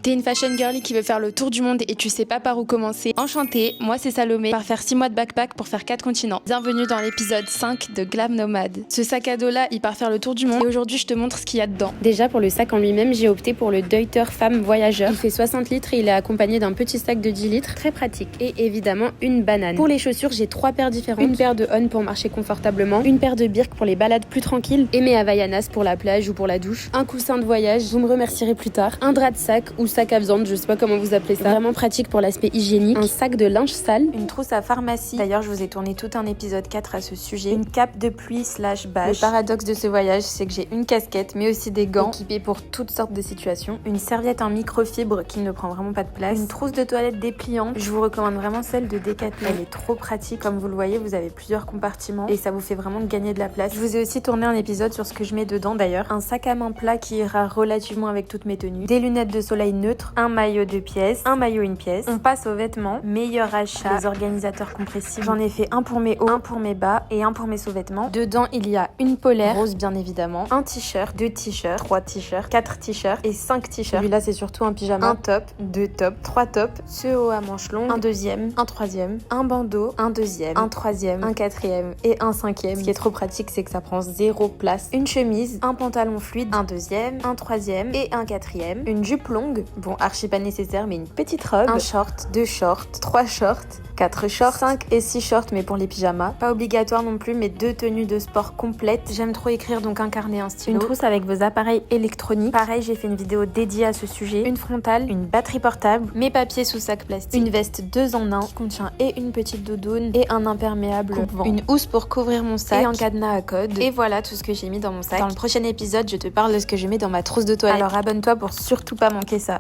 T'es une fashion girly qui veut faire le tour du monde et tu sais pas par où commencer. Enchantée, moi c'est Salomé, par faire 6 mois de backpack pour faire 4 continents. Bienvenue dans l'épisode 5 de Glam Nomade. Ce sac à dos là, il part faire le tour du monde et aujourd'hui je te montre ce qu'il y a dedans. Déjà pour le sac en lui-même, j'ai opté pour le Deuter Femme Voyageur. Il fait 60 litres et il est accompagné d'un petit sac de 10 litres, très pratique. Et évidemment une banane. Pour les chaussures, j'ai 3 paires différentes. Une paire de On pour marcher confortablement, une paire de Birk pour les balades plus tranquilles et mes Havaianas pour la plage ou pour la douche. Un coussin de voyage, vous me remercierez plus tard. Un drap de sac ou sac à viande, je sais pas comment vous appelez ça. Vraiment pratique pour l'aspect hygiénique. Un sac de linge sale. Une trousse à pharmacie. D'ailleurs, je vous ai tourné tout un épisode 4 à ce sujet. Une cape de pluie / bâche. Le paradoxe de ce voyage, c'est que j'ai une casquette, mais aussi des gants équipés pour toutes sortes de situations. Une serviette en microfibre qui ne prend vraiment pas de place. Une trousse de toilette dépliante. Je vous recommande vraiment celle de Decathlon. Elle est trop pratique. Comme vous le voyez, vous avez plusieurs compartiments et ça vous fait vraiment gagner de la place. Je vous ai aussi tourné un épisode sur ce que je mets dedans d'ailleurs. Un sac à main plat qui ira relativement avec toutes mes tenues. Des lunettes de soleil neutres. Un maillot 2 pièces, un maillot 1 pièce. On passe aux vêtements. Meilleur achat, les organisateurs compressibles. J'en ai fait un pour mes hauts, un pour mes bas et un pour mes sous-vêtements. Dedans, il y a une polaire, rose bien évidemment, un t-shirt, 2 t-shirts, 3 t-shirts, 4 t-shirts et 5 t-shirts. Celui-là, c'est surtout un pyjama. Un top, 2 tops, 3 tops, ce haut à manches longues, un deuxième, un troisième, un bandeau, un deuxième, un troisième, un quatrième et un cinquième. Ce qui est trop pratique, c'est que ça prend 0 place. Une chemise, un pantalon fluide, un deuxième, un troisième et un quatrième. Une jupe longue, bon, archi pas nécessaire, mais une petite robe, un short, 2 shorts, 3 shorts, 4 shorts, 5 et 6 shorts mais pour les pyjamas. Pas obligatoire non plus, mais 2 tenues de sport complètes. J'aime trop écrire, donc un carnet, un stylo. Une trousse avec vos appareils électroniques. Pareil, j'ai fait une vidéo dédiée à ce sujet. Une frontale, une batterie portable, mes papiers sous sac plastique, une veste 2 en 1 qui contient et une petite doudoune et un imperméable coupe-vent, une housse pour couvrir mon sac et un cadenas à code. Et voilà tout ce que j'ai mis dans mon sac. Dans le prochain épisode, je te parle de ce que je mets dans ma trousse de toilette. Alors abonne-toi pour surtout pas manquer ça.